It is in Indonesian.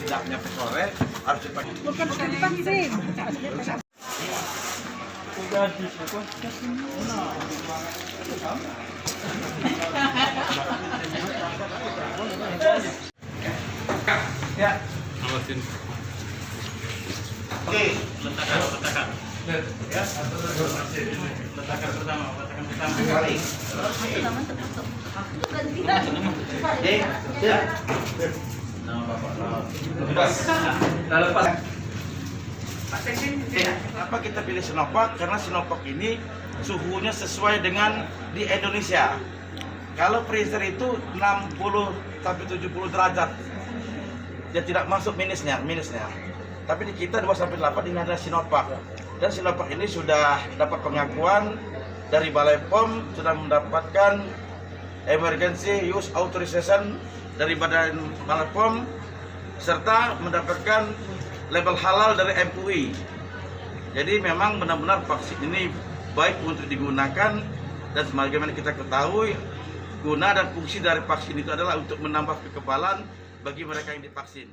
Tidak nyampe sore harus dipakai. Bukan divaksin. Ya. Awasin. Oke. Letakkan. Ya. Letakkan pertama. Kali. Ya. Lepas. Kenapa kita pilih Sinovac? Karena Sinovac ini suhunya sesuai dengan di Indonesia. Kalau Pfizer itu 60 sampai 70 derajat. Dia tidak masuk minusnya. Tapi di kita 2 sampai 8 ini adalah Sinovac. Dan Sinovac ini sudah dapat pengakuan dari Balai POM, sudah mendapatkan emergency use authorization dari Badan Balai POM, serta mendapatkan label halal dari MUI. Jadi memang benar-benar vaksin ini baik untuk digunakan, dan sebagaimana kita ketahui, guna dan fungsi dari vaksin itu adalah untuk menambah kekebalan bagi mereka yang divaksin.